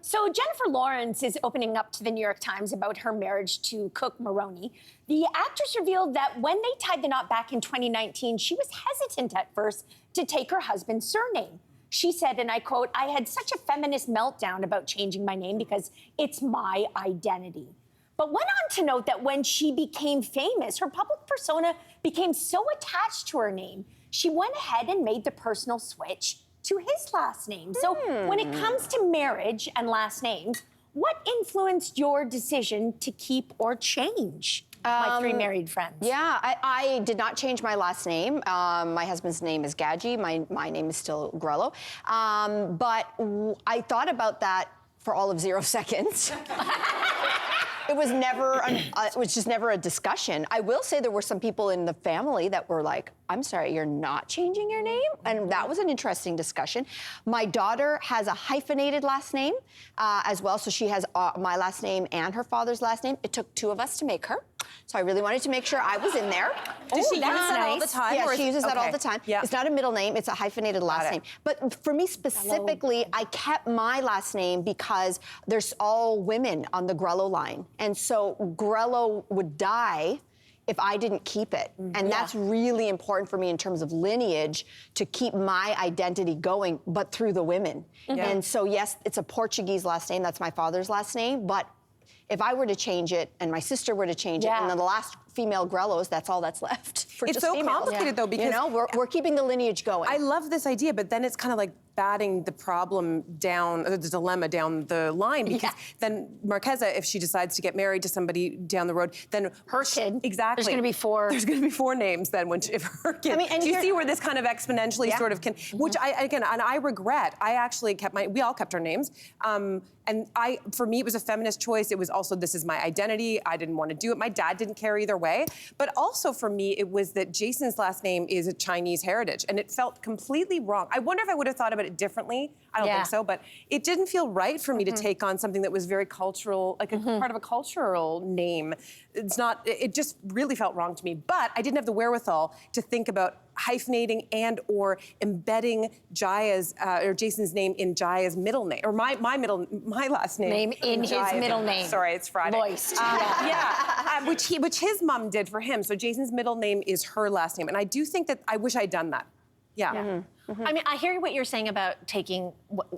So Jennifer Lawrence is opening up to the New York Times about her marriage to Cook Maroney. The actress revealed that when they tied the knot back in 2019, she was hesitant at first to take her husband's surname. She said, and I quote, "I had such a feminist meltdown about changing my name because it's my identity." But went on to note that when she became famous, her public persona became so attached to her name, she went ahead and made the personal switch to his last name. So when it comes to marriage and last names, what influenced your decision to keep or change? My three married friends. Yeah, I did not change my last name. My husband's name is Gadji. My name is still Grelo. But I thought about that for all of 0 seconds. It was never, it was just never a discussion. I will say there were some people in the family that were like, "I'm sorry, you're not changing your name?" And that was an interesting discussion. My daughter has a hyphenated last name as well, so she has my last name and her father's last name. It took 2 of us to make her, so I really wanted to make sure I was in there. Does she use that all the time? Yeah, she uses that all the time. Yeah. It's not a middle name, it's a hyphenated last name. But for me specifically, I kept my last name because there's all women on the Grelo line. And so Grelo would die if I didn't keep it. And that's really important for me in terms of lineage, to keep my identity going, but through the women. And so, yes, it's a Portuguese last name. That's my father's last name. But if I were to change it and my sister were to change it, and then the last female Grelos, that's all that's left for it's just so females. complicated, though, because... You know, we're keeping the lineage going. I love this idea, but then it's kind of like batting the problem down, the dilemma down the line, because then Marquesa, if she decides to get married to somebody down the road, then her kid. Exactly. There's going to be 4. There's going to be 4 names then if her kid... I mean, and do you see where this kind of exponentially sort of can... Which I regret. I actually kept we all kept our names. And for me, it was a feminist choice. It was also, this is my identity. I didn't want to do it. My dad didn't care either way. But also for me, it was that Jason's last name is a Chinese heritage, and it felt completely wrong. I wonder if I would have thought about it differently. I don't think so, but it didn't feel right for me to take on something that was very cultural, like a part of a cultural name. It's not, it just really felt wrong to me. But I didn't have the wherewithal to think about hyphenating and or embedding Jaya's or Jason's name in Jaya's middle name, or my last name in his middle name. Sorry, it's Friday. Loyst. Which his mom did for him. So Jason's middle name is her last name, and I do think that I wish I'd done that. Yeah. I mean, I hear what you're saying about taking,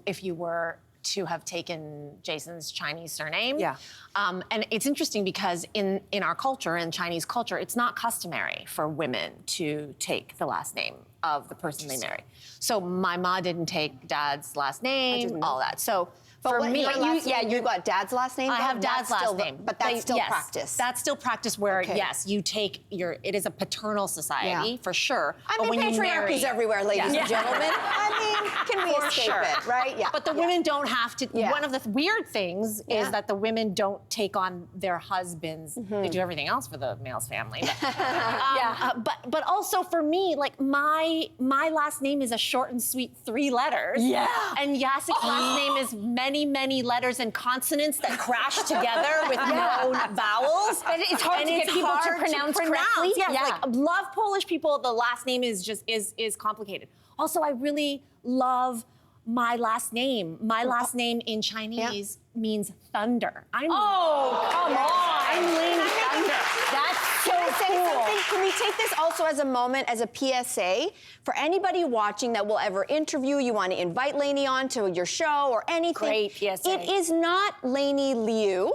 if you were to have taken Jason's Chinese surname. Yeah. And it's interesting because in our culture, in Chinese culture, it's not customary for women to take the last name of the person they marry. So my ma didn't take dad's last name, all that. So for me, you got dad's last name. I have dad's last name, but that's still practice. That's still practice where yes, you take it is a paternal society for sure. I mean, patriarchy's everywhere, ladies and gentlemen. I mean, can we escape it, right? Yeah. But the women don't have to. One of the weird things is that the women don't take on their husbands. They do everything else for the male's family. But, but also for me, like my last name is a short and sweet 3 letters. Yeah. And Yasik's last name is many letters and consonants that crash together with no vowels. And it's hard to get people to pronounce correctly. Like, love Polish people. The last name is just is complicated. Also, I really love my last name. My last name in Chinese means thunder. Come on. I'm Lainey Thunder. That's so cool. Can we take this also as a moment, as a PSA, for anybody watching that will ever interview, you want to invite Lainey on to your show or anything. Great PSA. It is not Lainey Liu,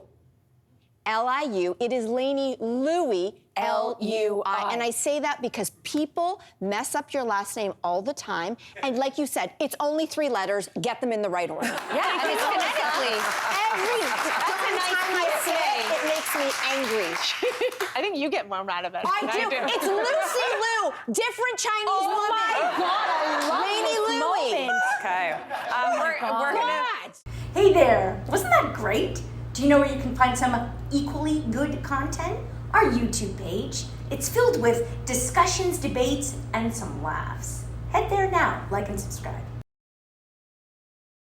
L-I-U. It is Lainey Lui, L-U-I. And I say that because people mess up your last name all the time. And like you said, it's only 3 letters. Get them in the right order. Yeah, and it's phonetically. Every time I say it makes me angry. I think you get more out of it. I do. It's Lucy Liu, different Chinese woman. Oh my God, I love Lainey this Lui. moment. Okay. We're gonna. Hey there, wasn't that great? Do you know where you can find some equally good content? Our YouTube page. It's filled with discussions, debates, and some laughs. Head there now, like and subscribe.